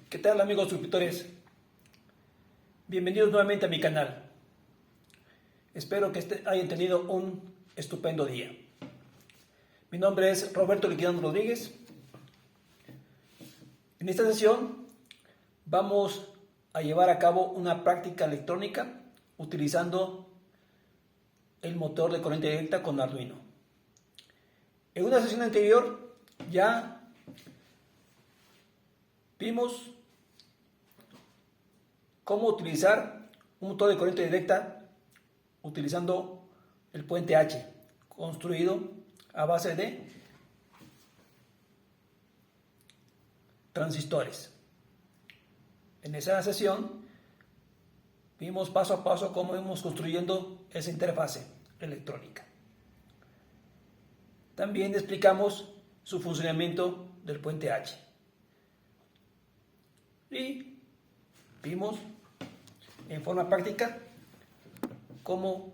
¿Qué tal, amigos suscriptores? Bienvenidos nuevamente a mi canal. Espero que hayan tenido un estupendo día. Mi nombre es Roberto Liquidano Rodríguez. En esta sesión vamos a llevar a cabo una práctica electrónica utilizando el motor de corriente directa con Arduino. En una sesión anterior ya vimos cómo utilizar un motor de corriente directa utilizando el puente H, construido a base de transistores. En esa sesión vimos paso a paso cómo íbamos construyendo esa interfase electrónica. También explicamos su funcionamiento del puente H. Y vimos en forma práctica cómo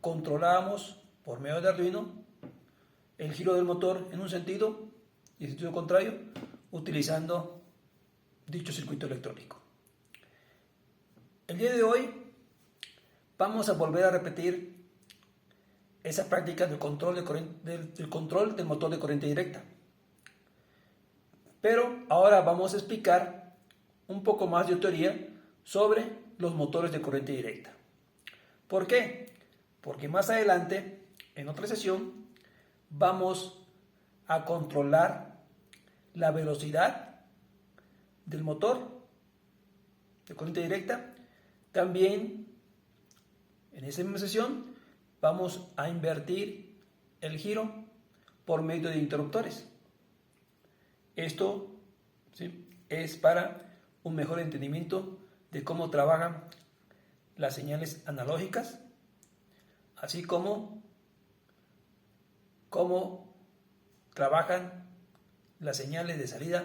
controlábamos por medio de Arduino el giro del motor en un sentido y en sentido contrario utilizando dicho circuito electrónico. El día de hoy vamos a volver a repetir esa práctica del control del motor de corriente directa. Pero ahora vamos a explicar un poco más de teoría sobre los motores de corriente directa. ¿Por qué? Porque más adelante, en otra sesión, vamos a controlar la velocidad del motor de corriente directa. También, en esa misma sesión, vamos a invertir el giro por medio de interruptores. Esto, ¿sí?, es para un mejor entendimiento de cómo trabajan las señales analógicas, así como cómo trabajan las señales de salida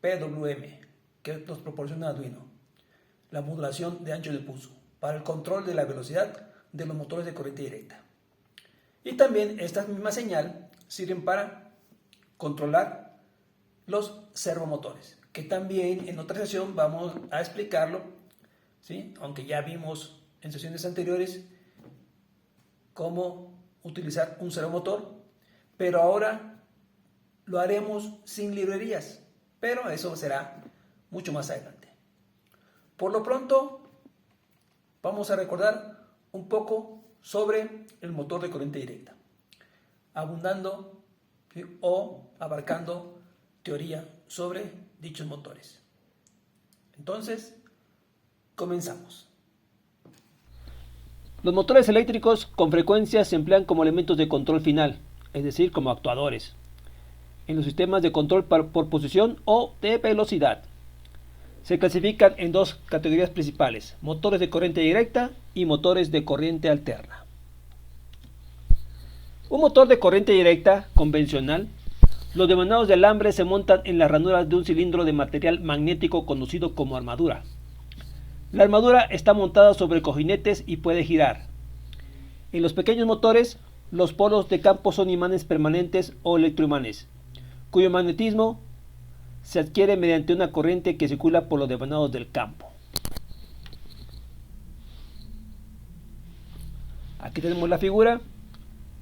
PWM que nos proporciona Arduino, la modulación de ancho de pulso para el control de la velocidad de los motores de corriente directa. Y también esta misma señal sirven para controlar los servomotores, que también en otra sesión vamos a explicarlo, ¿sí? Aunque ya vimos en sesiones anteriores cómo utilizar un servomotor, pero ahora lo haremos sin librerías, pero eso será mucho más adelante. Por lo pronto, vamos a recordar un poco sobre el motor de corriente directa, abundando, ¿sí?, o abarcando teoría sobre dichos motores. Entonces, comenzamos. Los motores eléctricos con frecuencia se emplean como elementos de control final, es decir, como actuadores, en los sistemas de control por posición o de velocidad. Se clasifican en dos categorías principales: motores de corriente directa y motores de corriente alterna. Un motor de corriente directa convencional, los demanados de alambre se montan en las ranuras de un cilindro de material magnético conocido como armadura. La armadura está montada sobre cojinetes y puede girar. En los pequeños motores, los polos de campo son imanes permanentes o electroimanes, cuyo magnetismo se adquiere mediante una corriente que circula por los demanados del campo. Aquí tenemos la figura.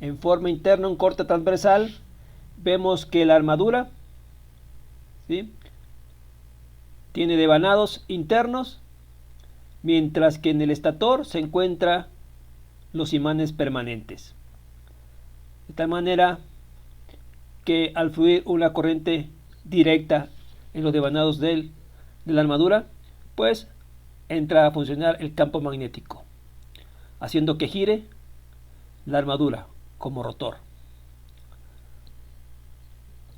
En forma interna, un corte transversal. Vemos que la armadura, ¿sí?, tiene devanados internos, mientras que en el estator se encuentran los imanes permanentes. De tal manera que al fluir una corriente directa en los devanados de la armadura, pues entra a funcionar el campo magnético, haciendo que gire la armadura como rotor.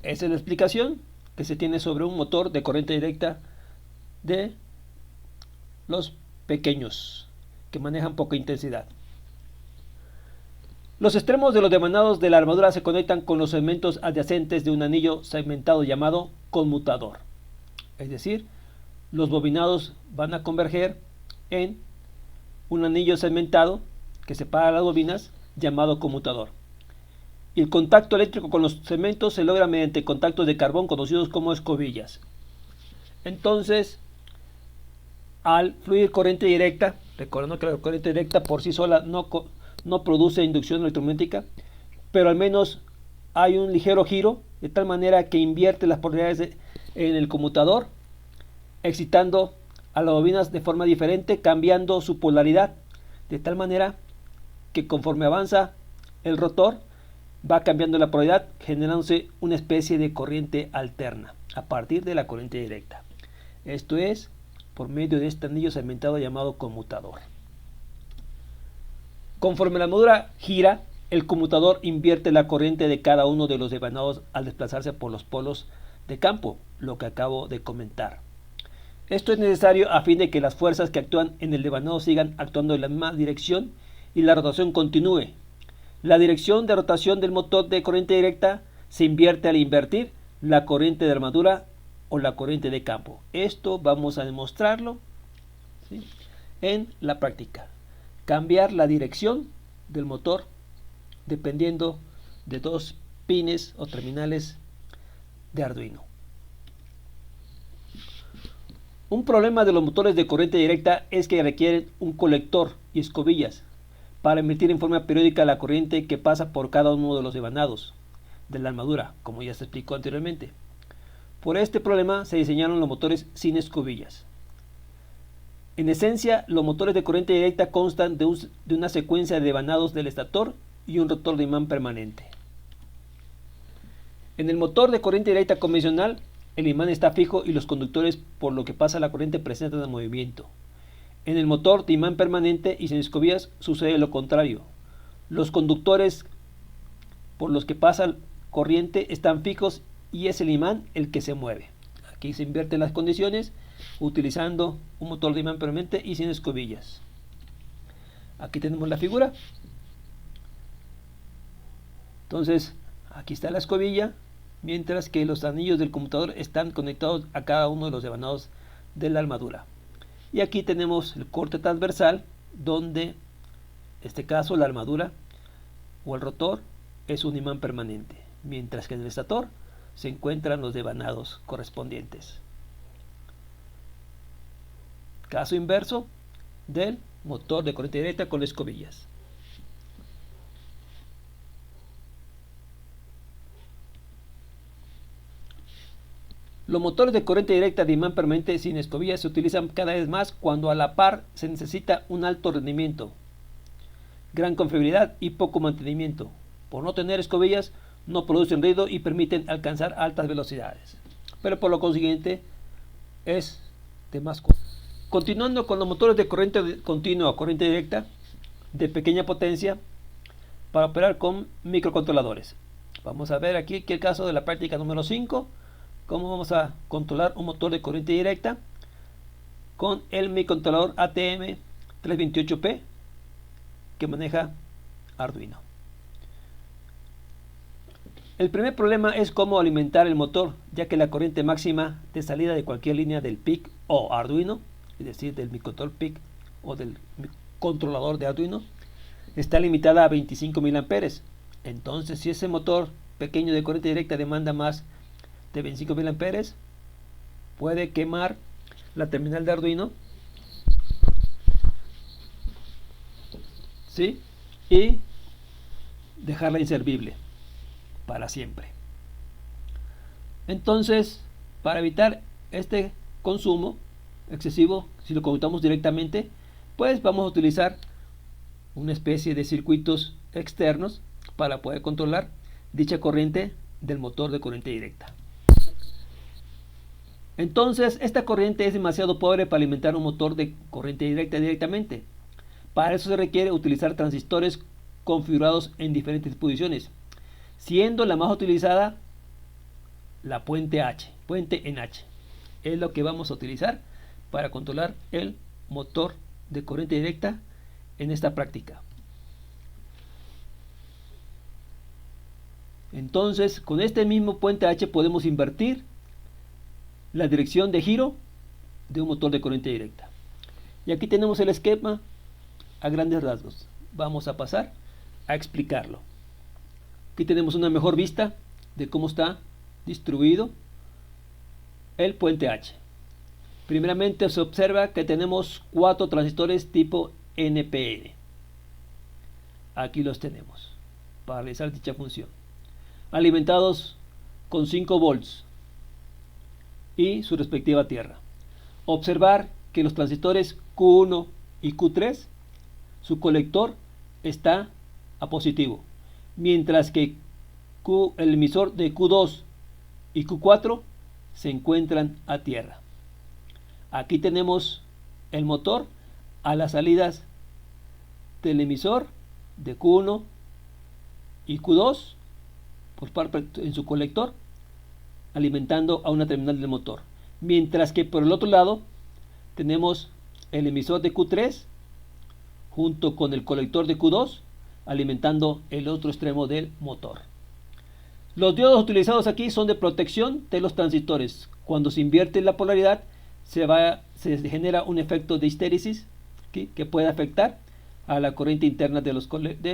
Esa es la explicación que se tiene sobre un motor de corriente directa de los pequeños, que manejan poca intensidad. Los extremos de los demanados de la armadura se conectan con los segmentos adyacentes de un anillo segmentado llamado conmutador. Es decir, los bobinados van a converger en un anillo segmentado que separa las bobinas llamado conmutador. Y el contacto eléctrico con los segmentos se logra mediante contactos de carbón conocidos como escobillas. Entonces, al fluir corriente directa, recordando que la corriente directa por sí sola no produce inducción electromagnética, pero al menos hay un ligero giro, de tal manera que invierte las polaridades en el conmutador, excitando a las bobinas de forma diferente, cambiando su polaridad, de tal manera que conforme avanza el rotor, va cambiando la polaridad, generándose una especie de corriente alterna a partir de la corriente directa. Esto es por medio de este anillo segmentado llamado conmutador. Conforme la armadura gira, el conmutador invierte la corriente de cada uno de los devanados al desplazarse por los polos de campo, lo que acabo de comentar. Esto es necesario a fin de que las fuerzas que actúan en el devanado sigan actuando en la misma dirección y la rotación continúe. La dirección de rotación del motor de corriente directa se invierte al invertir la corriente de armadura o la corriente de campo. Esto vamos a demostrarlo, ¿sí?, en la práctica. Cambiar la dirección del motor dependiendo de dos pines o terminales de Arduino. Un problema de los motores de corriente directa es que requieren un colector y escobillas para emitir en forma periódica la corriente que pasa por cada uno de los devanados de la armadura, como ya se explicó anteriormente. Por este problema se diseñaron los motores sin escobillas. En esencia, los motores de corriente directa constan de una secuencia de devanados del estator y un rotor de imán permanente. En el motor de corriente directa convencional, el imán está fijo y los conductores por lo que pasa la corriente presentan el movimiento. En el motor de imán permanente y sin escobillas sucede lo contrario. Los conductores por los que pasa corriente están fijos y es el imán el que se mueve. Aquí se invierten las condiciones utilizando un motor de imán permanente y sin escobillas. Aquí tenemos la figura. Entonces, aquí está la escobilla, mientras que los anillos del conmutador están conectados a cada uno de los devanados de la armadura. Y aquí tenemos el corte transversal, donde en este caso la armadura o el rotor es un imán permanente, mientras que en el estator se encuentran los devanados correspondientes. Caso inverso del motor de corriente directa con escobillas. Los motores de corriente directa de imán permanente sin escobillas se utilizan cada vez más cuando a la par se necesita un alto rendimiento, gran confiabilidad y poco mantenimiento. Por no tener escobillas, no producen ruido y permiten alcanzar altas velocidades, pero por lo consiguiente es de más costo. Continuando con los motores de corriente continua o corriente directa de pequeña potencia para operar con microcontroladores. Vamos a ver aquí que el caso de la práctica número 5, cómo vamos a controlar un motor de corriente directa con el microcontrolador ATM328P que maneja Arduino. El primer problema es cómo alimentar el motor, ya que la corriente máxima de salida de cualquier línea del PIC o Arduino, es decir, del microcontrolador PIC o del controlador de Arduino, está limitada a 25 mA. Entonces, si ese motor pequeño de corriente directa demanda más de 25 mA, puede quemar la terminal de Arduino, ¿sí?, y dejarla inservible para siempre. Entonces, para evitar este consumo excesivo, si lo conectamos directamente, pues vamos a utilizar una especie de circuitos externos para poder controlar dicha corriente del motor de corriente directa. Entonces, esta corriente es demasiado pobre para alimentar un motor de corriente directa directamente. Para eso se requiere utilizar transistores configurados en diferentes posiciones, siendo la más utilizada la puente en H. Es lo que vamos a utilizar para controlar el motor de corriente directa en esta práctica. Entonces, con este mismo puente H podemos invertir la dirección de giro de un motor de corriente directa. Y aquí tenemos el esquema a grandes rasgos. Vamos a pasar a explicarlo. Aquí tenemos una mejor vista de cómo está distribuido el puente H. Primeramente se observa que tenemos 4 transistores tipo NPN. Aquí los tenemos para realizar dicha función, alimentados con 5 volts y su respectiva tierra. Observar que los transistores Q1 y Q3, su colector está a positivo, mientras que el emisor de Q2 y Q4 se encuentran a tierra. Aquí tenemos el motor a las salidas del emisor de Q1 y Q2 por parte en su colector, alimentando a una terminal del motor, mientras que por el otro lado tenemos el emisor de Q3 junto con el colector de Q2 alimentando el otro extremo del motor. Los diodos utilizados aquí son de protección de los transistores. Cuando se invierte la polaridad se genera un efecto de histéresis que puede afectar a la corriente interna de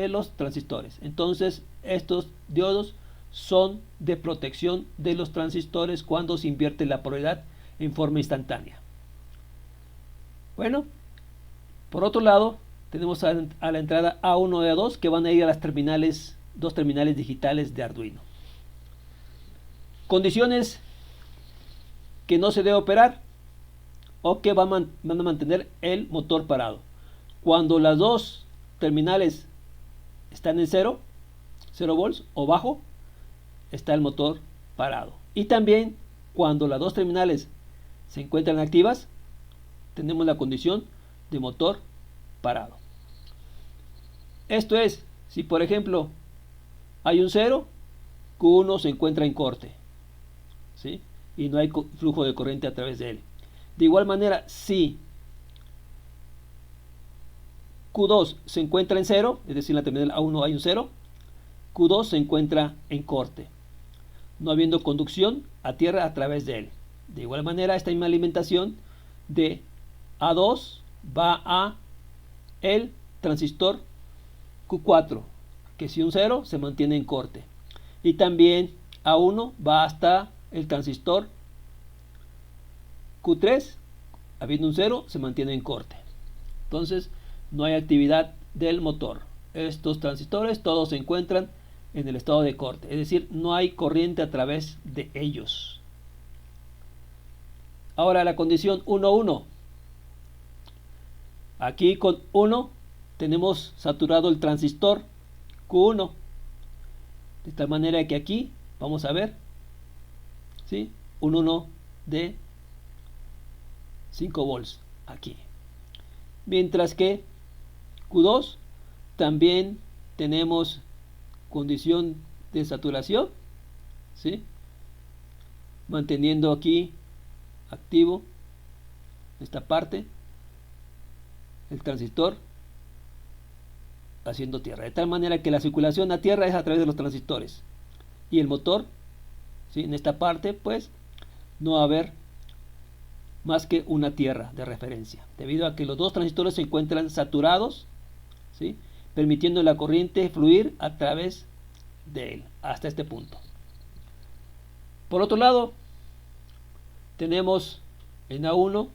los transistores. Entonces estos diodos son de protección de los transistores cuando se invierte la polaridad en forma instantánea. Bueno, por otro lado tenemos a la entrada A1 y A2 que van a ir a las dos terminales digitales de Arduino. Condiciones que no se debe operar o que van a mantener el motor parado. Cuando las dos terminales están en 0 volts o bajo, está el motor parado. Y también cuando las dos terminales se encuentran activas, tenemos la condición de motor parado. Esto es, si por ejemplo hay un 0, Q1 se encuentra en corte, ¿sí? Y no hay flujo de corriente a través de él. De igual manera, si Q2 se encuentra en 0, es decir, en la terminal A1 hay un 0, Q2 se encuentra en corte, no habiendo conducción a tierra a través de él. De igual manera, esta misma alimentación de A2 va a el transistor Q4, que si un 0 se mantiene en corte. Y también A1 va hasta el transistor Q3, habiendo un 0 se mantiene en corte. Entonces no hay actividad del motor. Estos transistores todos se encuentran en el estado de corte, es decir, no hay corriente a través de ellos. Ahora la condición 1,1. Aquí con 1 tenemos saturado el transistor Q1, de tal manera que aquí vamos a ver, ¿sí? Un 1 de 5 volts aquí, mientras que Q2 también tenemos condición de saturación, ¿sí? Manteniendo aquí activo esta parte el transistor haciendo tierra, de tal manera que la circulación a tierra es a través de los transistores y el motor, ¿sí? En esta parte pues no va a haber más que una tierra de referencia, debido a que los dos transistores se encuentran saturados, ¿sí? Permitiendo la corriente fluir a través de él hasta este punto. Por otro lado, tenemos en A1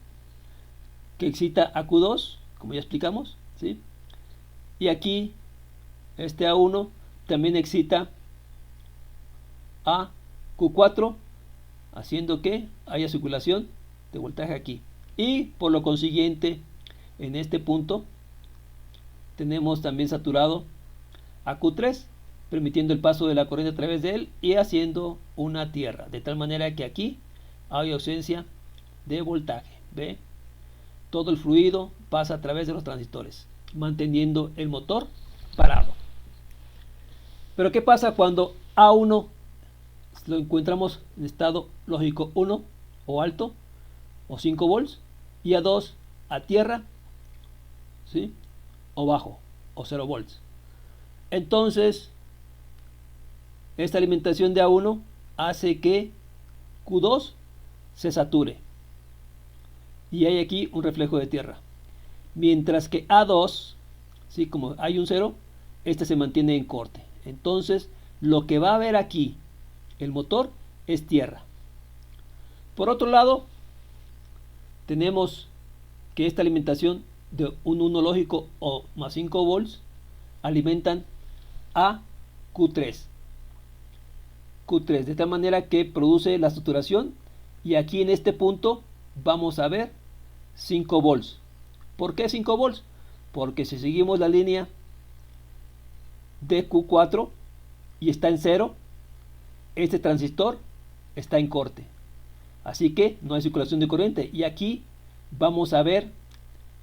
que excita a Q2, como ya explicamos, ¿sí? Y aquí este A1 también excita a Q4, haciendo que haya circulación de voltaje aquí. Y por lo consiguiente, en este punto tenemos también saturado a Q3, permitiendo el paso de la corriente a través de él y haciendo una tierra, de tal manera que aquí hay ausencia de voltaje. ¿Ve? Todo el fluido pasa a través de los transistores, manteniendo el motor parado. Pero ¿qué pasa cuando A1 lo encontramos en estado lógico 1 o alto o 5 volts y A2 a tierra, ¿sí? O bajo o 0 volts? Entonces esta alimentación de A1 hace que Q2 se sature y hay aquí un reflejo de tierra, mientras que A2, ¿sí? Como hay un 0, este se mantiene en corte. Entonces lo que va a ver aquí el motor es tierra. Por otro lado, tenemos que esta alimentación de un 1 lógico o más 5 volts alimentan a Q3. Q3, de tal manera que produce la saturación, y aquí en este punto vamos a ver 5 volts. ¿Por qué 5 volts? Porque si seguimos la línea de Q4 y está en 0, este transistor está en corte, así que no hay circulación de corriente, y aquí vamos a ver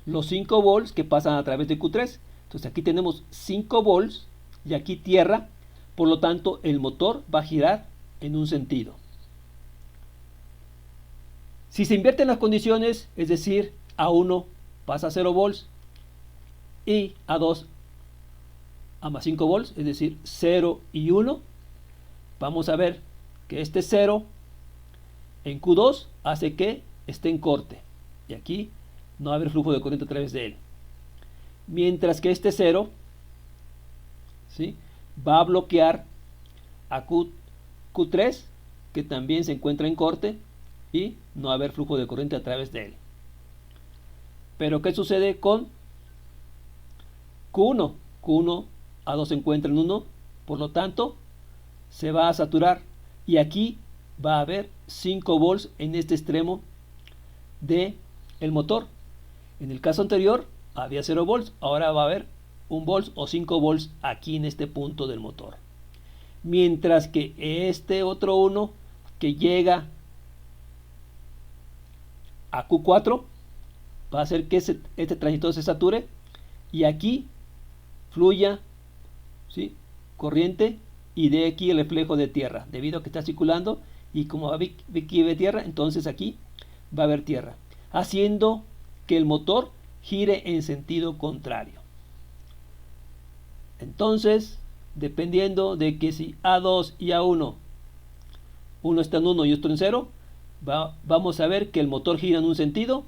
los 5 volts que pasan a través de Q3. Entonces aquí tenemos 5 volts y aquí tierra, por lo tanto el motor va a girar en un sentido. Si se invierten las condiciones, es decir, A1 pasa a 0 volts y A2 a más 5 volts, es decir, 0 y 1, vamos a ver que este 0 en Q2 hace que esté en corte, y aquí no va a haber flujo de corriente a través de él. Mientras que este 0, ¿sí?, va a bloquear a Q3, que también se encuentra en corte, y no va a haber flujo de corriente a través de él. Pero ¿qué sucede con Q1? Q1 A2 se encuentra en 1, por lo tanto se va a saturar, y aquí va a haber 5 volts en este extremo del motor. En el caso anterior había 0 volts, ahora va a haber 1 volt o 5 volts aquí en este punto del motor. Mientras que este otro 1 que llega a Q4 va a hacer que este transistor se sature, y aquí fluya, ¿sí?, corriente, y de aquí el reflejo de tierra, debido a que está circulando, y como aquí ve tierra, entonces aquí va a haber tierra, haciendo que el motor gire en sentido contrario. Entonces, dependiendo de que si A2 y A1, uno está en 1 y otro en 0, vamos a ver que el motor gira en un sentido,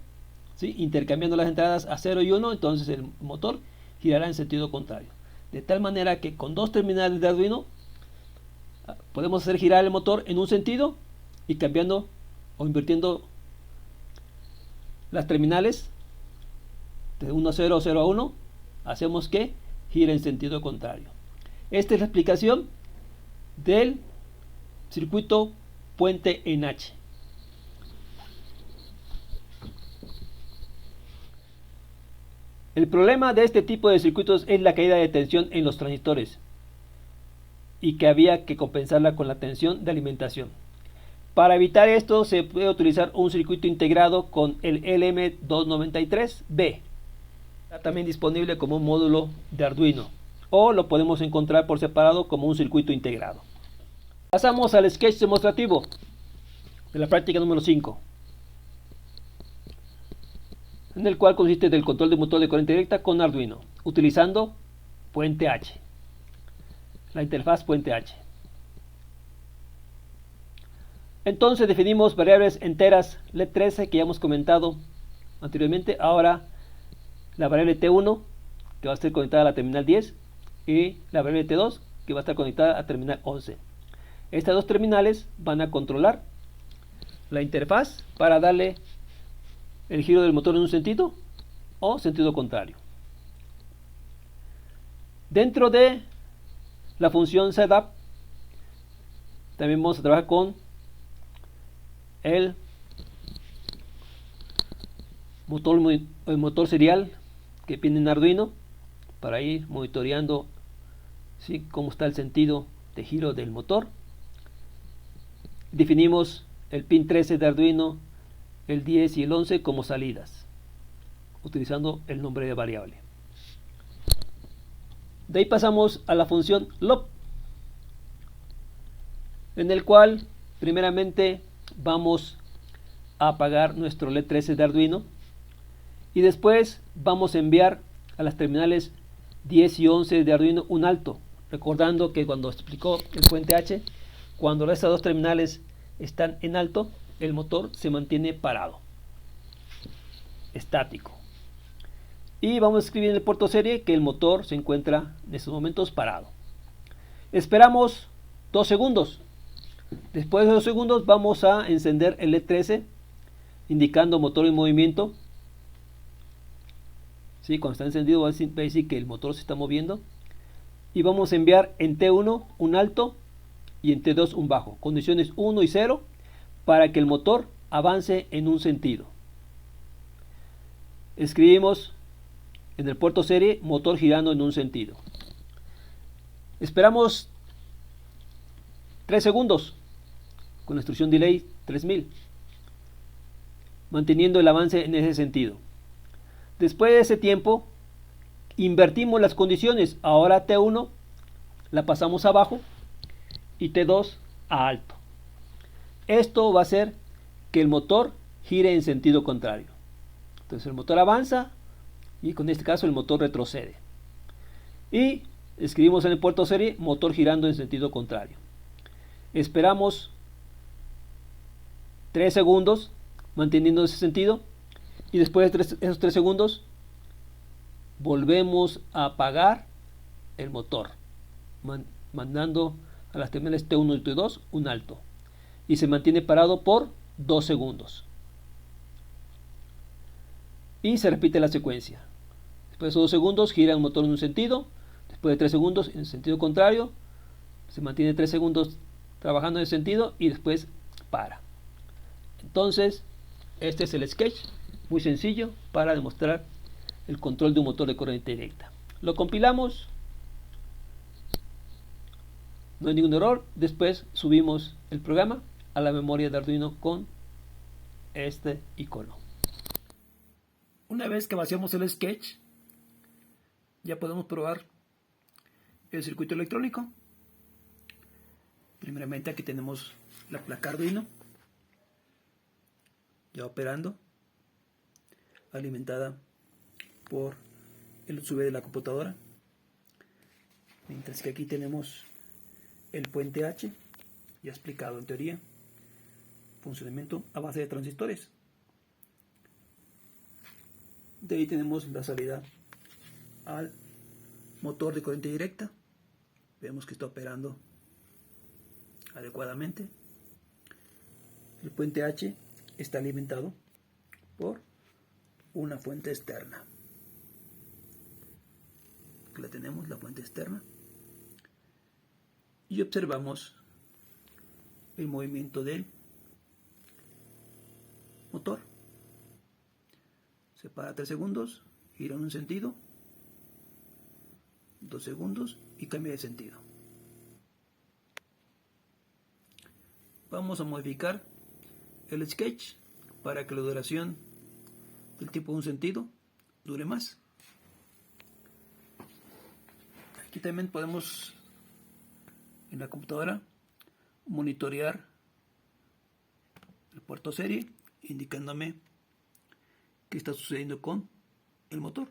¿sí?, intercambiando las entradas a 0 y 1, entonces el motor girará en sentido contrario. De tal manera que con dos terminales de Arduino podemos hacer girar el motor en un sentido, y cambiando o invirtiendo las terminales de 1 a 0 o 0 a 1, hacemos que gire en sentido contrario. Esta es la explicación del circuito puente en H. El problema de este tipo de circuitos es la caída de tensión en los transistores, y que había que compensarla con la tensión de alimentación. Para evitar esto se puede utilizar un circuito integrado con el LM293B, también disponible como un módulo de Arduino, o lo podemos encontrar por separado como un circuito integrado. Pasamos al sketch demostrativo de la práctica número 5, en el cual consiste del control de motor de corriente directa con Arduino, utilizando puente H, la interfaz puente H. Entonces definimos variables enteras LED13 que ya hemos comentado anteriormente. Ahora la variable T1, que va a estar conectada a la terminal 10, y la variable T2, que va a estar conectada a terminal 11. Estas dos terminales van a controlar la interfaz para darle el giro del motor en un sentido o sentido contrario. Dentro de la función setup también vamos a trabajar con el motor serial que viene en Arduino, para ir monitoreando, ¿sí?, cómo está el sentido de giro del motor. Definimos el pin 13 de Arduino, el 10 y el 11 como salidas, utilizando el nombre de variable. De ahí pasamos a la función loop, en el cual primeramente vamos a apagar nuestro LED 13 de Arduino, y después vamos a enviar a las terminales 10 y 11 de Arduino un alto, recordando que cuando explicó el puente H, cuando estas dos terminales están en alto, el motor se mantiene parado, estático. Y vamos a escribir en el puerto serie que el motor se encuentra en estos momentos parado. Esperamos 2 segundos. Después de 2 segundos vamos a encender el LED 13 indicando motor en movimiento. ¿Sí? Cuando está encendido va a decir que el motor se está moviendo. Y vamos a enviar en T1 un alto y en T2 un bajo. Condiciones 1 y 0 para que el motor avance en un sentido. Escribimos en el puerto serie motor girando en un sentido. Esperamos 3 segundos con la instrucción delay 3000, manteniendo el avance en ese sentido. Después de ese tiempo invertimos las condiciones. Ahora T1 la pasamos a bajo y T2 a alto. Esto va a hacer que el motor gire en sentido contrario. Entonces el motor avanza y con este caso el motor retrocede. Y escribimos en el puerto serie motor girando en sentido contrario. Esperamos 3 segundos manteniendo ese sentido y después de esos 3 segundos volvemos a apagar el motor, mandando a las terminales T1 y T2 un alto, y se mantiene parado por 2 segundos y se repite la secuencia. Después de esos 2 segundos gira el motor en un sentido, después de 3 segundos en sentido contrario, se mantiene 3 segundos trabajando en ese sentido y después para. Entonces este es el sketch muy sencillo para demostrar el control de un motor de corriente directa. Lo compilamos, no hay ningún error. Después subimos el programa a la memoria de Arduino con este icono. Una vez que vaciamos el sketch, ya podemos probar el circuito electrónico. Primeramente aquí tenemos la placa Arduino ya operando, alimentada por el USB de la computadora, mientras que aquí tenemos el puente H, ya explicado en teoría, funcionamiento a base de transistores. De ahí tenemos la salida al motor de corriente directa, vemos que está operando adecuadamente. El puente H está alimentado por una fuente externa. Aquí la tenemos, la fuente externa, y observamos el movimiento del motor. Se para 3 segundos, gira en un sentido, 2 segundos y cambia de sentido. Vamos a modificar el sketch para que la duración del tiempo de un sentido dure más. Aquí también podemos en la computadora monitorear el puerto serie, indicándome qué está sucediendo con el motor.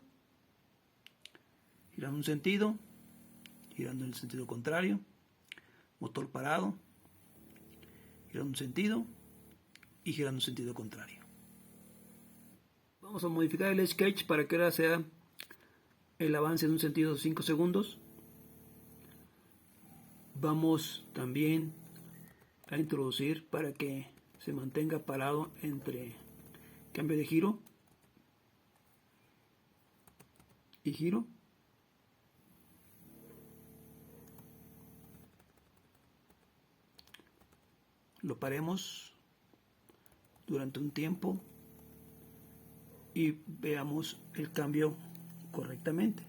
Girando en un sentido, girando en el sentido contrario, motor parado, girando en un sentido y girando en sentido contrario. Vamos a modificar el sketch para que ahora sea el avance en un sentido de 5 segundos. Vamos también a introducir para que se mantenga parado entre cambio de giro y giro. Lo paremos durante un tiempo y veamos el cambio correctamente.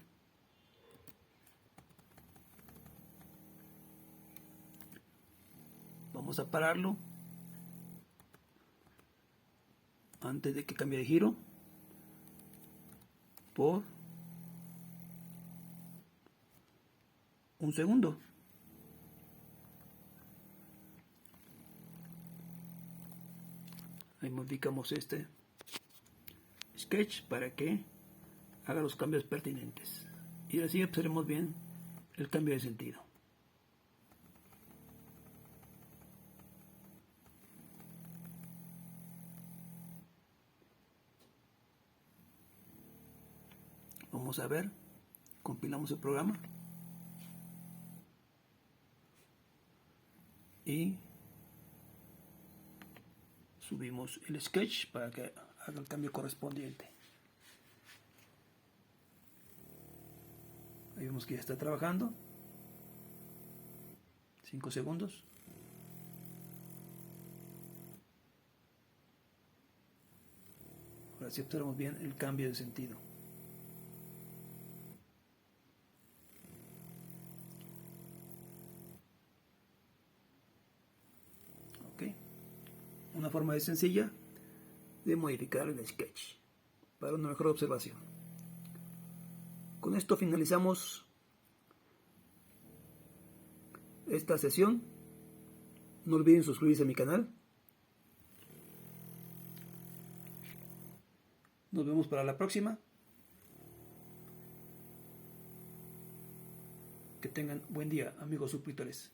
Vamos a pararlo antes de que cambie de giro por un segundo. Ahí modificamos este sketch para que haga los cambios pertinentes y así observemos bien el cambio de sentido. Vamos a ver, compilamos el programa y Subimos el sketch para que haga el cambio correspondiente. Ahí vemos que ya está trabajando. 5 segundos. Ahora sí observamos bien el cambio de sentido. Ok. Una forma sencilla de modificar el sketch para una mejor observación. Con esto finalizamos esta sesión. No olviden suscribirse a mi canal. Nos vemos para la próxima. Que tengan buen día, amigos suscriptores.